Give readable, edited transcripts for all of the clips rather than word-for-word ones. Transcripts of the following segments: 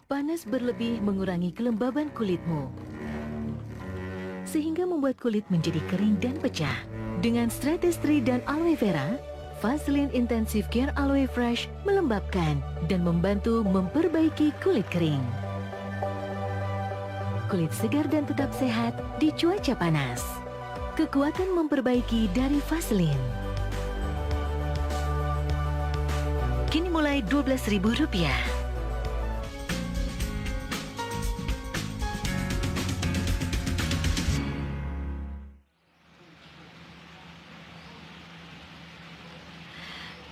Panas berlebih mengurangi kelembaban kulitmu, sehingga membuat kulit menjadi kering dan pecah. Dengan Stratestree dan Aloe Vera, Vaseline Intensive Care Aloe Fresh melembabkan dan membantu memperbaiki kulit kering. Kulit segar dan tetap sehat di cuaca panas. Kekuatan memperbaiki dari Vaseline. Kini mulai Rp12.000.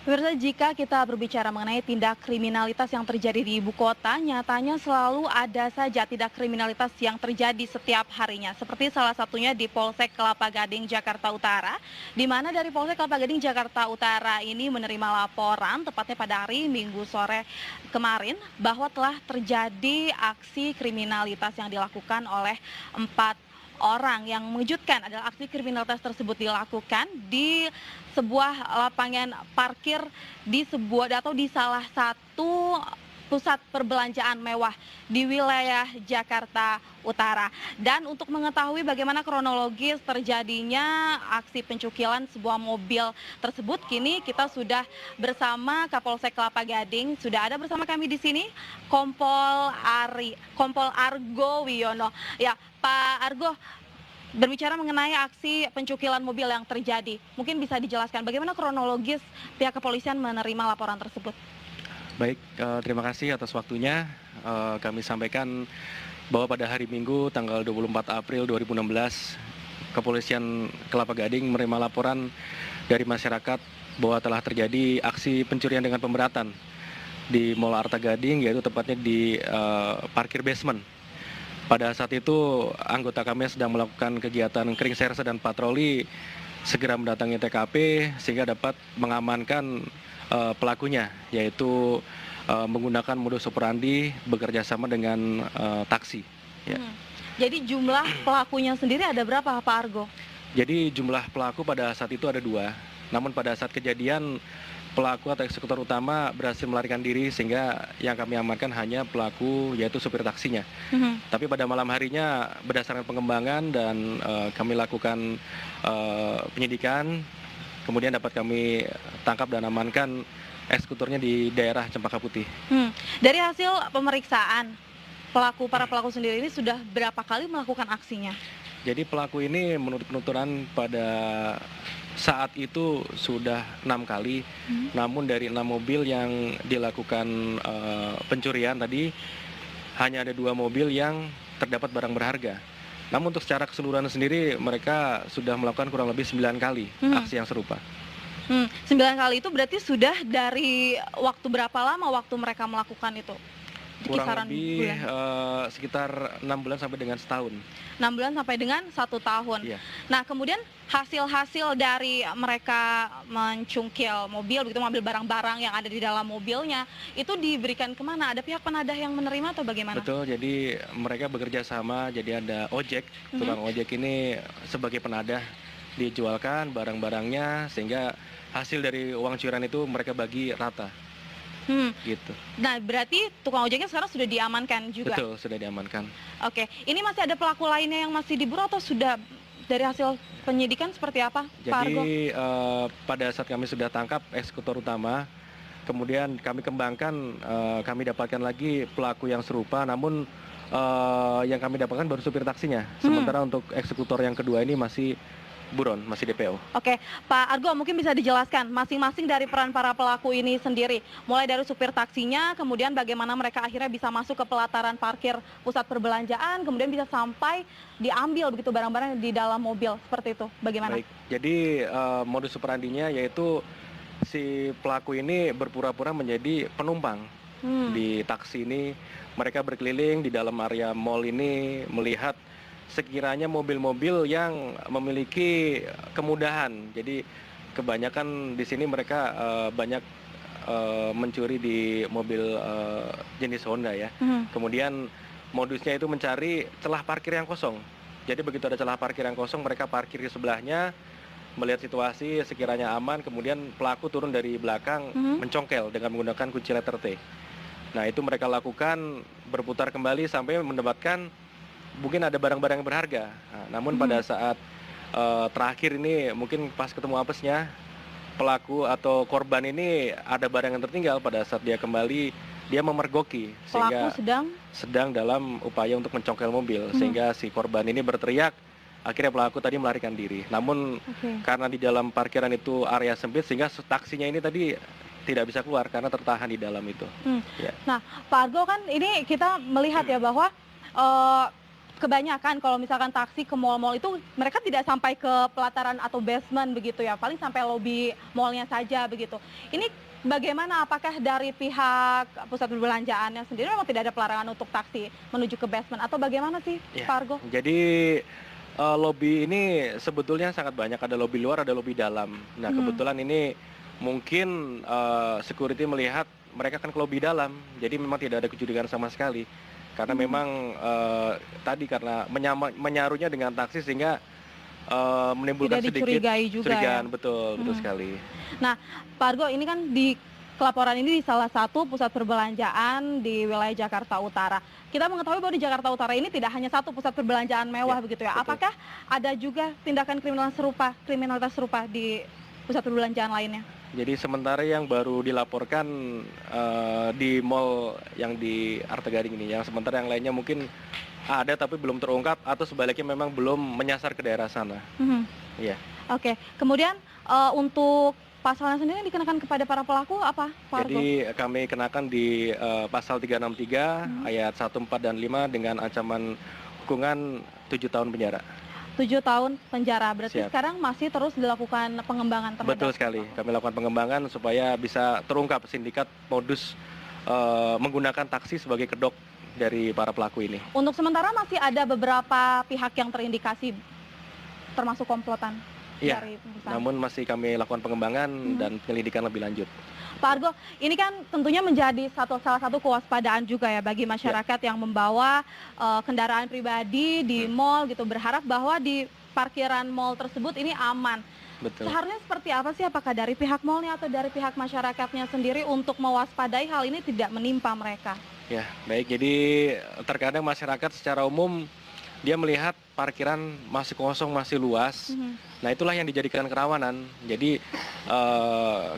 Pemirsa, jika kita berbicara mengenai tindak kriminalitas yang terjadi di ibu kota, nyatanya selalu ada saja tindak kriminalitas yang terjadi setiap harinya. Seperti salah satunya di Polsek Kelapa Gading, Jakarta Utara, di mana dari Polsek Kelapa Gading, Jakarta Utara ini menerima laporan, tepatnya pada hari Minggu sore kemarin, bahwa telah terjadi aksi kriminalitas yang dilakukan oleh 4 orang. Yang mengejutkan adalah aksi kriminalitas tersebut dilakukan di sebuah lapangan parkir di salah satu pusat perbelanjaan mewah di wilayah Jakarta Utara. Dan untuk mengetahui bagaimana kronologis terjadinya aksi pencukilan sebuah mobil tersebut, kini kita sudah bersama Kapolsek Kelapa Gading. Sudah ada bersama kami di sini Kompol Argo Wiono. Ya, Pak Argo, berbicara mengenai aksi pencukilan mobil yang terjadi, mungkin bisa dijelaskan bagaimana kronologis pihak kepolisian menerima laporan tersebut? Baik, terima kasih atas waktunya. Kami sampaikan bahwa pada hari Minggu tanggal 24 April 2016, Kepolisian Kelapa Gading menerima laporan dari masyarakat bahwa telah terjadi aksi pencurian dengan pemberatan di Mall Arta Gading, yaitu tepatnya di parkir basement. Pada saat itu anggota kami sedang melakukan kegiatan kering serse dan patroli, segera mendatangi TKP sehingga dapat mengamankan pelakunya, yaitu menggunakan modus operandi bekerja sama dengan taksi. Ya. Jadi jumlah pelakunya sendiri ada berapa, Pak Argo? Jadi jumlah pelaku pada saat itu ada 2, namun pada saat kejadian pelaku atau eksekutor utama berhasil melarikan diri, sehingga yang kami amankan hanya pelaku, yaitu supir taksinya. Tapi pada malam harinya berdasarkan pengembangan dan kami lakukan penyidikan, kemudian dapat kami tangkap dan amankan eksekutornya di daerah Cempaka Putih. Dari hasil pemeriksaan, para pelaku sendiri ini sudah berapa kali melakukan aksinya? Jadi pelaku ini menurut penuturan pada saat itu sudah 6 kali, namun dari 6 mobil yang dilakukan pencurian tadi, hanya ada 2 mobil yang terdapat barang berharga. Namun untuk secara keseluruhan sendiri mereka sudah melakukan kurang lebih 9 kali aksi yang serupa. 9 kali itu berarti sudah dari waktu berapa lama waktu mereka melakukan itu? Di Kurang kisaran lebih bulan? sekitar 6 bulan sampai dengan setahun. 6 bulan sampai dengan 1 tahun. Iya. Nah, kemudian hasil-hasil dari mereka mencungkil mobil, begitu mengambil barang-barang yang ada di dalam mobilnya, itu diberikan kemana? Ada pihak penadah yang menerima atau bagaimana? Betul, jadi mereka bekerja sama, jadi ada ojek, tukang ojek ini sebagai penadah, dijualkan barang-barangnya sehingga hasil dari uang curian itu mereka bagi rata. Gitu. Nah, berarti tukang ojeknya sekarang sudah diamankan juga? Betul, sudah diamankan. Oke, ini masih ada pelaku lainnya yang masih diburu atau sudah dari hasil penyidikan seperti apa, Pak Argo? Jadi pada saat kami sudah tangkap eksekutor utama, kemudian kami kembangkan, kami dapatkan lagi pelaku yang serupa, namun yang kami dapatkan baru supir taksinya. Sementara untuk eksekutor yang kedua ini masih buron, masih DPO. Oke, Pak Argo, mungkin bisa dijelaskan masing-masing dari peran para pelaku ini sendiri, mulai dari supir taksinya, kemudian bagaimana mereka akhirnya bisa masuk ke pelataran parkir pusat perbelanjaan, kemudian bisa sampai diambil begitu barang-barang di dalam mobil, seperti itu. Bagaimana? Baik, jadi modus operandinya yaitu si pelaku ini berpura-pura menjadi penumpang di taksi ini. Mereka berkeliling di dalam area mall ini melihat sekiranya mobil-mobil yang memiliki kemudahan. Jadi kebanyakan di sini mereka banyak mencuri di mobil jenis Honda ya. Kemudian modusnya itu mencari celah parkir yang kosong. Jadi begitu ada celah parkir yang kosong, mereka parkir di sebelahnya, melihat situasi sekiranya aman, kemudian pelaku turun dari belakang mencongkel dengan menggunakan kunci letter T. Nah, itu mereka lakukan berputar kembali sampai mendapatkan mungkin ada barang-barang yang berharga. Nah, namun pada saat terakhir ini mungkin pas ketemu apesnya, pelaku atau korban ini ada barang yang tertinggal. Pada saat dia kembali, dia memergoki Pelaku sehingga sedang sedang dalam upaya untuk mencongkel mobil, sehingga si korban ini berteriak. Akhirnya pelaku tadi melarikan diri. Namun Oke. karena di dalam parkiran itu area sempit, sehingga taksinya ini tadi tidak bisa keluar karena tertahan di dalam itu. Ya. Nah, Pak Argo, kan ini kita melihat ya bahwa kebanyakan kalau misalkan taksi ke mal-mal itu mereka tidak sampai ke pelataran atau basement begitu ya, paling sampai lobi malnya saja begitu. Ini bagaimana, apakah dari pihak pusat perbelanjaannya sendiri memang tidak ada pelarangan untuk taksi menuju ke basement atau bagaimana sih, Ya. Pak Argo? Jadi lobi ini sebetulnya sangat banyak, ada lobi luar, ada lobi dalam. Nah, kebetulan ini mungkin security melihat mereka kan ke lobi dalam, jadi memang tidak ada kecurigaan sama sekali. Karena memang tadi karena menyaruhnya dengan taksi sehingga menimbulkan Tidak sedikit dicurigai juga ya. curigaan, betul sekali. Nah, Pak Argo, ini kan di pelaporan ini di salah satu pusat perbelanjaan di wilayah Jakarta Utara. Kita mengetahui bahwa di Jakarta Utara ini tidak hanya satu pusat perbelanjaan mewah begitu ya. Betul. Apakah ada juga tindakan kriminalitas serupa di pusat perbelanjaan lainnya? Jadi sementara yang baru dilaporkan di mall yang di Arta Gading ini, yang sementara yang lainnya mungkin ada tapi belum terungkap atau sebaliknya memang belum menyasar ke daerah sana. Iya. Oke, kemudian untuk pasalnya sendiri yang dikenakan kepada para pelaku apa, Pak Argo? Jadi kami kenakan di pasal 363 ayat 1, 4, dan 5 dengan ancaman hukuman 7 tahun penjara. 7 tahun penjara, berarti Siap. sekarang masih terus dilakukan pengembangan terhadap. Betul sekali, kami lakukan pengembangan supaya bisa terungkap sindikat modus menggunakan taksi sebagai kedok dari para pelaku ini. Untuk sementara masih ada beberapa pihak yang terindikasi termasuk komplotan Iya, dari perusahaan. namun masih kami lakukan pengembangan dan penyelidikan lebih lanjut. Pak Argo, ini kan tentunya menjadi salah satu kewaspadaan juga ya bagi masyarakat yang membawa kendaraan pribadi di mall gitu, berharap bahwa di parkiran mall tersebut ini aman. Betul. Seharusnya seperti apa sih, apakah dari pihak mallnya atau dari pihak masyarakatnya sendiri untuk mewaspadai hal ini tidak menimpa mereka? Ya, baik. Jadi terkadang masyarakat secara umum dia melihat parkiran masih kosong, masih luas. Nah, itulah yang dijadikan kerawanan. Jadi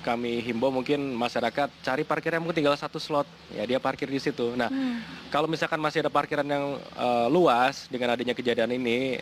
kami himbau mungkin masyarakat cari parkirnya mungkin tinggal 1 slot, ya dia parkir di situ. Nah, kalau misalkan masih ada parkiran yang luas dengan adanya kejadian ini,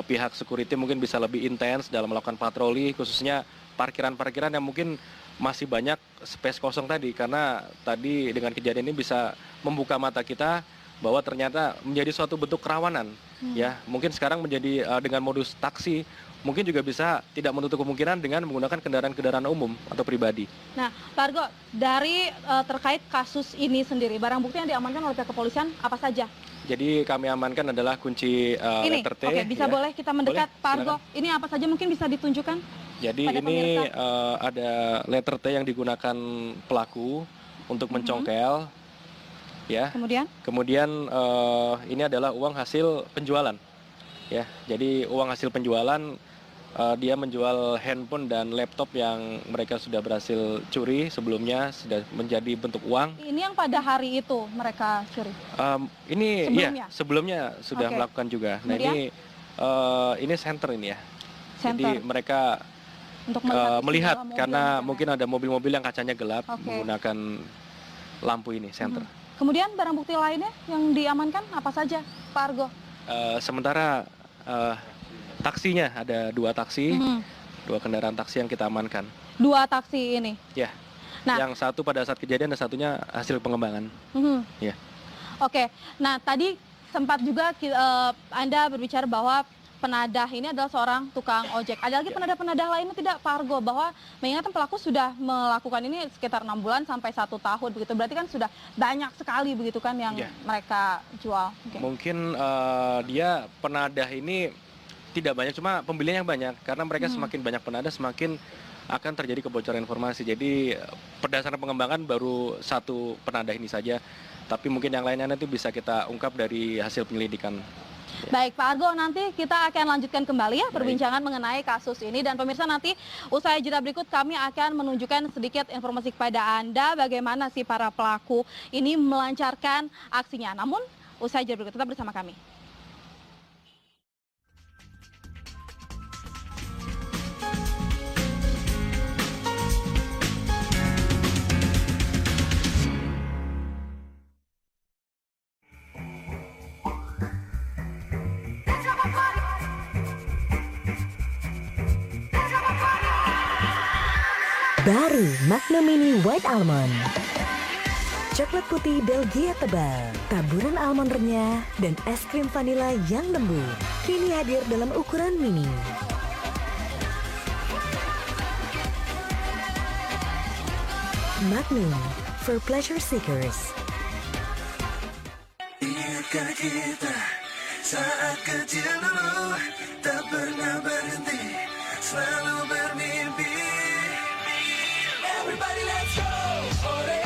pihak security mungkin bisa lebih intens dalam melakukan patroli, khususnya parkiran-parkiran yang mungkin masih banyak space kosong tadi, karena tadi dengan kejadian ini bisa membuka mata kita bahwa ternyata menjadi suatu bentuk kerawanan. Ya, mungkin sekarang menjadi dengan modus taksi, mungkin juga bisa tidak menutup kemungkinan dengan menggunakan kendaraan-kendaraan umum atau pribadi. Nah, Pak Argo, dari terkait kasus ini sendiri, barang bukti yang diamankan oleh pihak kepolisian apa saja? Jadi kami amankan adalah kunci Ini, letter T. oke, bisa ya. boleh kita mendekat, Boleh, Pak Argo. silakan. Ini apa saja mungkin bisa ditunjukkan? Jadi pada ini pemirsa. ada letter T yang digunakan pelaku untuk mencongkel, ya. Kemudian ini adalah uang hasil penjualan, ya. Jadi uang hasil penjualan dia menjual handphone dan laptop yang mereka sudah berhasil curi sebelumnya, sudah menjadi bentuk uang. Ini yang pada hari itu mereka curi. Ini Sebelumnya? ya sebelumnya sudah Oke. melakukan juga. Nah, Kemudian? ini center ini ya. Center. Jadi mereka Untuk melihat isi mobil karena misalnya. mungkin ada mobil-mobil yang kacanya gelap Oke. menggunakan lampu ini center. Kemudian barang bukti lainnya yang diamankan apa saja, Pak Argo? Sementara taksinya ada 2 taksi, Mhm. 2 kendaraan taksi yang kita amankan. 2 taksi ini. Ya. Nah. Yang satu pada saat kejadian dan satunya hasil pengembangan. Mhm. Ya. Oke, nah tadi sempat juga Anda berbicara bahwa penadah ini adalah seorang tukang ojek. Ada lagi penadah-penadah lainnya tidak, Pak Argo? Bahwa mengingatkan pelaku sudah melakukan ini sekitar 6 bulan sampai 1 tahun begitu. Berarti kan sudah banyak sekali begitu kan yang mereka jual. Oke. Mungkin dia penadah ini tidak banyak, cuma pembelinya yang banyak. Karena mereka semakin banyak penadah, semakin akan terjadi kebocoran informasi. Jadi berdasarkan pengembangan baru 1 penadah ini saja. Tapi mungkin yang lainnya nanti bisa kita ungkap dari hasil penyelidikan. Ya. Baik, Pak Argo, nanti kita akan lanjutkan kembali ya perbincangan mengenai kasus ini. Dan pemirsa, nanti usai jeda berikut kami akan menunjukkan sedikit informasi kepada Anda bagaimana sih para pelaku ini melancarkan aksinya. Namun, usai jeda berikut tetap bersama kami. Baru Magnum Mini White Almond. Coklat putih Belgia tebal, taburan almond renyah, dan es krim vanila yang lembut. Kini hadir dalam ukuran mini. Magnum, for pleasure seekers. Ingatkah kita saat kecil dulu tak pernah berhenti, selalu bermimpi. Everybody let's go! Olé,